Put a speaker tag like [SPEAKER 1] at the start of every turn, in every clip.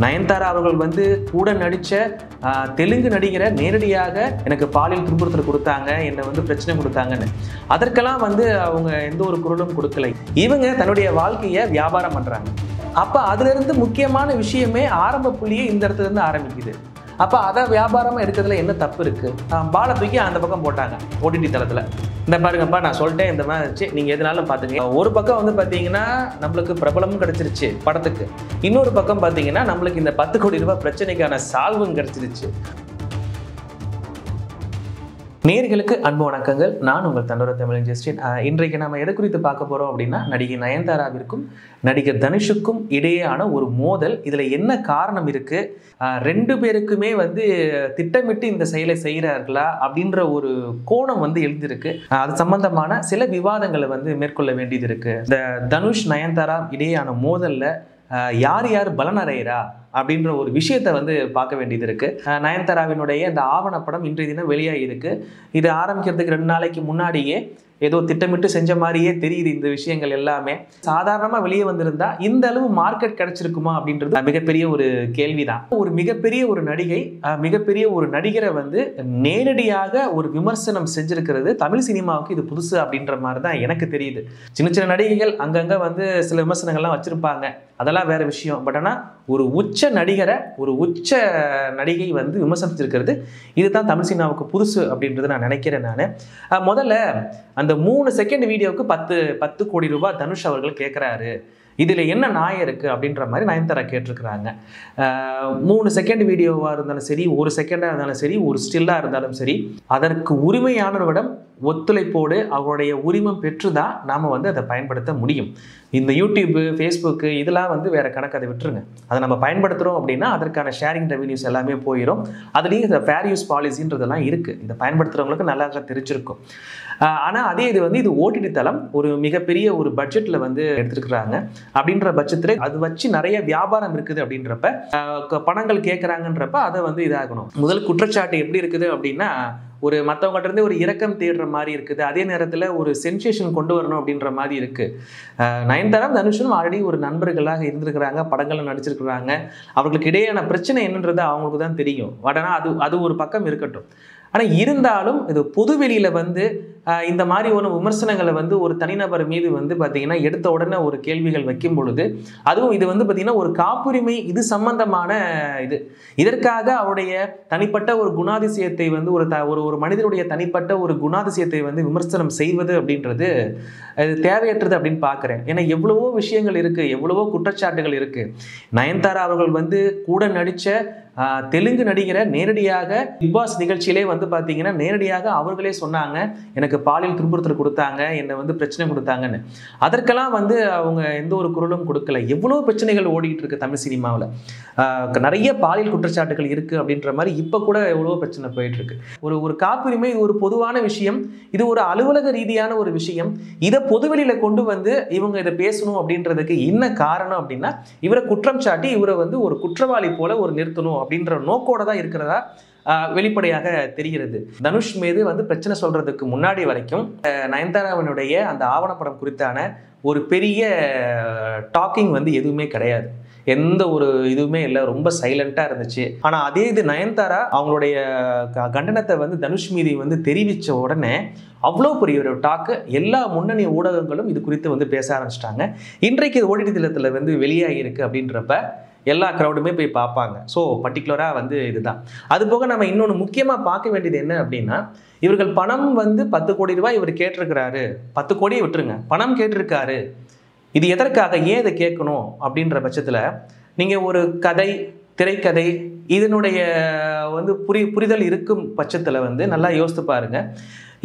[SPEAKER 1] நயன்தாரா அவர்கள் வந்து கூட நடித்த தெலுங்கு நடிகரை நேரடியாக எனக்கு பாலியல் துன்புறுத்தல் கொடுத்தாங்க, என்னை வந்து பிரச்சனை கொடுத்தாங்கன்னு. அதற்கெல்லாம் வந்து அவங்க எந்த ஒரு குரலும் கொடுக்கலை. இவங்க தன்னுடைய வாழ்க்கையை வியாபாரம் பண்ணுறாங்க. அப்போ அதுலேருந்து முக்கியமான விஷயமே ஆரம்ப புள்ளியே இந்த இடத்துல இருந்து ஆரம்பிக்குது. அப்போ அதை வியாபாரமாக எடுக்கிறதுல என்ன தப்பு இருக்குது? பாலை தூக்கி அந்த பக்கம் போட்டாங்க ஓடிடி தளத்தில். இந்த பாருங்கப்பா, நான் சொல்லிட்டேன், இந்த மாதிரி இருந்துச்சு, நீங்கள் எதுனாலும் பார்த்துங்க. ஒரு பக்கம் வந்து பார்த்தீங்கன்னா நம்மளுக்கு பிரபலமும் கிடச்சிருச்சு படத்துக்கு, இன்னொரு பக்கம் பார்த்தீங்கன்னா நம்மளுக்கு இந்த 10 கோடி ரூபாய் பிரச்சனைக்கான சால்வும் கிடச்சிருச்சு. நேயர்களுக்கு அன்பு வணக்கங்கள். நான் உங்கள் தண்டோர தமிழன் ஜஸ்டின். இன்றைக்கு நம்ம எதை குறித்து பார்க்க போகிறோம் அப்படின்னா, நடிகை நயன்தாராவிற்கும் நடிகர் தனுஷுக்கும் இடையேயான ஒரு மோதல். இதில் என்ன காரணம் இருக்குது, 2 பேருக்குமே வந்து திட்டமிட்டு இந்த செயலை செய்கிறார்களா அப்படின்ற ஒரு கோணம் வந்து எழுந்திருக்கு. அது சம்பந்தமான சில விவாதங்களை வந்து மேற்கொள்ள வேண்டியது இருக்குது. இந்த தனுஷ் நயன்தாரா இடையேயான மோதலில் யார் யார் பலனடைகிறா அப்படின்ற ஒரு விஷயத்தை வந்து பார்க்க வேண்டியது இருக்குது. நயன்தாராவினுடைய இந்த ஆவணப்படம் இன்றைய தினம் வெளியாகிருக்கு. இது ஆரம்பிக்கிறதுக்கு 2 நாளைக்கு முன்னாடியே ஏதோ திட்டமிட்டு செஞ்ச மாதிரியே தெரியுது. இந்த விஷயங்கள் எல்லாமே சாதாரணமாக வெளியே வந்திருந்தா இந்த அளவு மார்க்கெட் கிடைச்சிருக்குமா அப்படின்றது மிகப்பெரிய ஒரு கேள்விதான். ஒரு மிகப்பெரிய ஒரு நடிகை, மிகப்பெரிய ஒரு நடிகரை வந்து நேரடியாக ஒரு விமர்சனம் செஞ்சிருக்கிறது தமிழ் சினிமாவுக்கு இது புதுசு அப்படின்ற மாதிரி தான் எனக்கு தெரியுது. சின்ன சின்ன நடிகைகள் அங்கங்கே வந்து சில விமர்சனங்கள்லாம் வச்சுருப்பாங்க, அதெல்லாம் வேற விஷயம். பட் ஆனால் ஒரு உச்ச நடிகரை, ஒரு உச்ச நடிகை வந்து விமர்சிச்சிருக்கிறது இதுதான் தமிழ் சினிமாவுக்கு புதுசு அப்படின்றது நான் நினைக்கிறேன். நான் முதல்ல அந்த 3 செகண்ட் வீடியோவுக்கு 10 கோடி ரூபாய் தனுஷ் அவர்கள் கேட்குறாரு, இதில் என்ன நியாயம் இருக்குது அப்படின்ற மாதிரி நயன்தாரா கேட்டிருக்கிறாங்க. 3 செகண்ட் வீடியோவாக இருந்தாலும் சரி, 1 செகண்டாக இருந்தாலும் சரி, ஒரு ஸ்டில்லாக இருந்தாலும் சரி, அதற்கு உரிமையானவரிடம் ஒத்துழைப்போடு அவருடைய உரிமம் பெற்று தான் நாம் வந்து அதை பயன்படுத்த முடியும். இந்த யூடியூப்பு, ஃபேஸ்புக்கு இதெல்லாம் வந்து வேறு கணக்கு, அதை விட்டுருங்க. அதை நம்ம பயன்படுத்துகிறோம் அப்படின்னா அதற்கான ஷேரிங் ரெவன்யூஸ் எல்லாமே போயிடும். அதுலேயும் இந்த ஃபேர் யூஸ் பாலிசின்றதெல்லாம் இருக்குது. இதை பயன்படுத்துகிறவங்களுக்கு நல்லா தெரிஞ்சிருக்கும். ஆனால் அதே இது வந்து இது ஓடிடி தளம், ஒரு மிகப்பெரிய ஒரு பட்ஜெட்டில் வந்து எடுத்துருக்குறாங்க. அப்படின்ற பட்சத்தில் அது வச்சு நிறைய வியாபாரம் இருக்குது. அப்படின்றப்ப பணங்கள் கேட்குறாங்கன்றப்ப அதை வந்து இதாகணும். முதல் குற்றச்சாட்டு எப்படி இருக்குது அப்படின்னா, ஒரு மற்றவங்கள்ட்ட இருந்து ஒரு இரக்கம் தேடுற மாதிரி இருக்குது, அதே நேரத்தில் ஒரு சென்சேஷன் கொண்டு வரணும் அப்படின்ற மாதிரி இருக்குது. நயன்தாரா தனுஷனும் ஆல்ரெடி ஒரு நண்பர்களாக இருந்திருக்கிறாங்க, படங்களில் நடிச்சிருக்கிறாங்க. அவர்களுக்கு இடையான பிரச்சனை என்னன்றது அவங்களுக்கு தான் தெரியும். பட் ஆனால் அது ஒரு பக்கம் இருக்கட்டும். ஆனால் இருந்தாலும் இது பொதுவெளியில் வந்து இந்த மாதிரி ஒரு விமர்சனங்களை வந்து ஒரு தனிநபர் மீது வந்து பார்த்திங்கன்னா எடுத்த உடனே ஒரு கேள்விகள் வைக்கும் பொழுது, அதுவும் இது வந்து பார்த்திங்கன்னா ஒரு காப்புரிமை இது சம்பந்தமான இதற்காக அவருடைய தனிப்பட்ட ஒரு குணாதிசயத்தை வந்து ஒரு மனிதனுடைய தனிப்பட்ட ஒரு குணாதிசயத்தை வந்து விமர்சனம் செய்வது அப்படின்றது அது தேவையற்றது அப்படின்னு பார்க்குறேன். ஏன்னா எவ்வளவோ விஷயங்கள் இருக்குது, எவ்வளவோ குற்றச்சாட்டுகள் இருக்குது. நயன்தாரா அவர்கள் வந்து கூட நடித்த தெலுங்கு நடிகரை நேரடியாக பிக் பாஸ் நிகழ்ச்சியிலே வந்து பார்த்தீங்கன்னா நேரடியாக அவர்களே சொன்னாங்க, எனக்கு பாலியல் துன்புறுத்தல் கொடுத்தாங்க, என்னை வந்து பிரச்சனை கொடுத்தாங்கன்னு. அதற்கெல்லாம் வந்து அவங்க எந்த ஒரு குரலும் கொடுக்கல. எவ்வளோ பிரச்சனைகள் ஓடிக்கிட்டு இருக்கு தமிழ் சினிமாவில், நிறைய பாலியல் குற்றச்சாட்டுகள் இருக்குது அப்படின்ற மாதிரி இப்போ கூட எவ்வளோ பிரச்சனை போயிட்டுருக்கு. ஒரு காப்புரிமை, இது ஒரு பொதுவான விஷயம், இது ஒரு அலுவலக ரீதியான ஒரு விஷயம். இதை பொதுவெளியில் கொண்டு வந்து இவங்க இதை பேசணும் அப்படின்றதுக்கு என்ன காரணம் அப்படின்னா, இவரை குற்றம் சாட்டி இவரை வந்து ஒரு குற்றவாளி போல ஒரு நிறுத்தணும் அப்படின்ற நோக்கோட தான் இருக்கிறதா வெளிப்படையாக தெரிகிறது. தனுஷ் மீது வந்து பிரச்சனை சொல்றதுக்கு முன்னாடி வரைக்கும் நயன்தாராவினுடைய அந்த ஆவணப்படம் குறித்தான ஒரு பெரிய டாக்கிங் வந்து எதுவுமே கிடையாது, எந்த ஒரு இதுவுமே இல்லை, ரொம்ப சைலண்டாக இருந்துச்சு. ஆனால் அதே இது நயன்தாரா அவங்களுடைய கண்டனத்தை வந்து தனுஷ் மீது வந்து தெரிவித்த உடனே அவ்வளோ பெரிய ஒரு டாக்கு, எல்லா முன்னணி ஊடகங்களும் இது குறித்து வந்து பேச ஆரம்பிச்சிட்டாங்க. இன்றைக்கு இது ஓடிடி தளத்தில் வந்து வெளியாகிருக்கு அப்படின்றப்ப எல்லா க்ரௌடுமே போய் பார்ப்பாங்க. ஸோ பர்டிகுலராக வந்து இதுதான். அது போக நம்ம இன்னொன்று முக்கியமாக பார்க்க வேண்டியது என்ன அப்படின்னா, இவர்கள் பணம் வந்து 10 கோடி ரூபாய் இவர் கேட்டிருக்கிறாரு, 10 கோடியை விட்டுருங்க, பணம் கேட்டிருக்காரு, இது எதற்காக, ஏன் இதை கேட்கணும் அப்படின்ற பட்சத்தில் நீங்கள் ஒரு கதை, திரைக்கதை இதனுடைய வந்து புரிதல் இருக்கும் பட்சத்தில் வந்து நல்லா யோசித்து பாருங்கள்.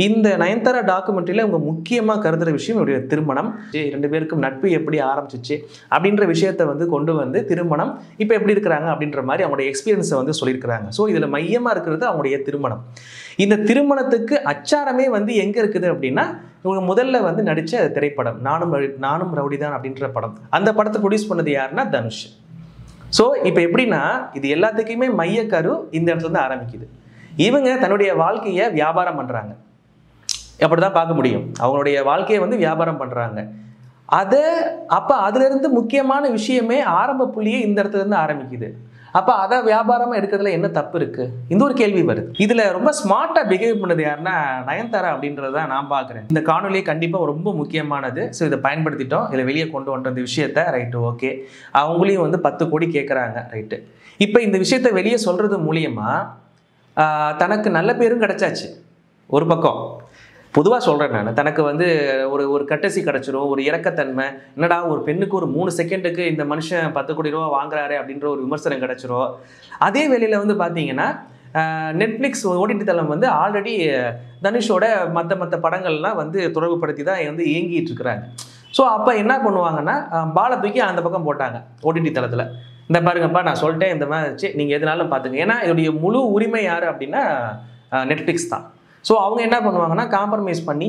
[SPEAKER 1] இந்த நயன்தாரா டாக்குமெண்ட்ரியில் அவங்க முக்கியமாக கருதுகிற விஷயம் இவருடைய திருமணம், 2 பேருக்கும் நட்பு எப்படி ஆரம்பிச்சிச்சு அப்படின்ற விஷயத்தை வந்து கொண்டு வந்து திருமணம் இப்போ எப்படி இருக்கிறாங்க அப்படின்ற மாதிரி அவங்களுடைய எக்ஸ்பீரியன்ஸை வந்து சொல்லியிருக்கிறாங்க. ஸோ இதில் மையமாக இருக்கிறது அவங்களுடைய திருமணம். இந்த திருமணத்துக்கு அச்சாரமே வந்து எங்கே இருக்குது அப்படின்னா, இவங்க முதல்ல வந்து நடித்த திரைப்படம் நானும் ரவுடிதான் அப்படின்ற படம். அந்த படத்தை ப்ரொடியூஸ் பண்ணது யாருன்னா தனுஷ். ஸோ இப்போ எப்படின்னா, இது எல்லாத்துக்குமே மையக்கரு இந்த இடத்துல இருந்து ஆரம்பிக்குது. இவங்க தன்னுடைய வாழ்க்கையை வியாபாரம் பண்ணுறாங்க, அப்படி தான் பார்க்க முடியும். அவங்களுடைய வாழ்க்கையை வந்து வியாபாரம் பண்ணுறாங்க. அதை அப்போ அதுலேருந்து முக்கியமான விஷயமே ஆரம்ப புள்ளியே இந்த இடத்துல இருந்து ஆரம்பிக்குது. அப்போ அதை வியாபாரமாக எடுக்கிறதுல என்ன தப்பு இருக்குது? இந்த ஒரு கேள்வி வருது. இதில் ரொம்ப ஸ்மார்ட்டாக பிஹேவ் பண்ணது யாருன்னா நயன்தாரா அப்படின்றத தான் நான் பார்க்குறேன். இந்த காணொலியை கண்டிப்பாக ரொம்ப முக்கியமானது. ஸோ இதை பயன்படுத்திட்டோம், இதில் வெளியே கொண்டு வந்த இந்த விஷயத்த ரைட்டு ஓகே, அவங்களையும் வந்து 10 கோடி கேட்குறாங்க ரைட்டு. இப்போ இந்த விஷயத்த வெளியே சொல்கிறது மூலியமாக தனக்கு நல்ல பேரும் கிடைச்சாச்சு. ஒரு பக்கம் பொதுவாக சொல்கிறேன் நான், தனக்கு வந்து ஒரு கட்டசி கிடச்சிரும், ஒரு இறக்கத்தன்மை, என்னடா ஒரு பெண்ணுக்கு ஒரு 3 செகண்டுக்கு இந்த மனுஷன் 10 கோடி ரூபா வாங்குறாரு அப்படின்ற ஒரு விமர்சனம் கிடச்சிரும். அதே வேளையில் வந்து பார்த்தீங்கன்னா நெட்ஃப்ளிக்ஸ் ஓடிடி தளம் வந்து ஆல்ரெடி தனுஷோட மற்ற படங்கள்லாம் வந்து தொடர்புபடுத்தி தான் வந்து இயங்கிட்டு இருக்கிறாங்க. ஸோ அப்போ என்ன பண்ணுவாங்கன்னா பாலை தூக்கி அந்த பக்கம் போட்டாங்க ஓடிடி தளத்தில். இந்த பாருங்கப்பா நான் சொல்லிட்டேன், இந்த மாதிரி நீங்கள் எதுனாலும் பார்த்துங்க. ஏன்னா இதோடைய முழு உரிமை யார் அப்படின்னா நெட்ஃப்ளிக்ஸ் தான். ஸோ அவங்க என்ன பண்ணுவாங்கன்னா காம்ப்ரமைஸ் பண்ணி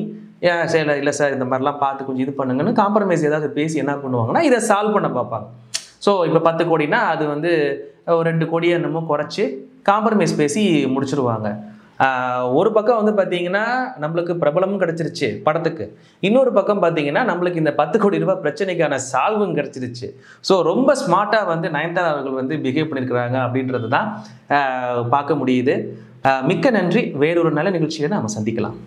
[SPEAKER 1] சரி இல்லை சார் இந்த மாதிரிலாம் பார்த்து கொஞ்சம் இது பண்ணுங்கன்னு காம்ப்ரமைஸ் ஏதாவது பேசி என்ன பண்ணுவாங்கன்னா இதை சால்வ் பண்ண பார்ப்பாங்க. ஸோ இப்போ 10 கோடினா அது வந்து ஒரு 2 கோடியை என்னமோ குறைச்சி காம்ப்ரமைஸ் பேசி முடிச்சிருவாங்க. ஒரு பக்கம் வந்து பார்த்தீங்கன்னா நம்மளுக்கு பிரபலமும் கிடச்சிருச்சு படத்துக்கு, இன்னொரு பக்கம் பார்த்தீங்கன்னா நம்மளுக்கு இந்த 10 கோடி ரூபாய் பிரச்சனைக்கான சால்வும் கிடச்சிருச்சு. ஸோ ரொம்ப ஸ்மார்ட்டாக வந்து நயன்தாரா அவர்கள் வந்து பிஹேவ் பண்ணியிருக்கிறாங்க அப்படின்றது தான் பார்க்க முடியுது. மிக்க நன்றி. வேறொரு நல்ல நிகழ்ச்சியை நாம் சந்திக்கலாம்.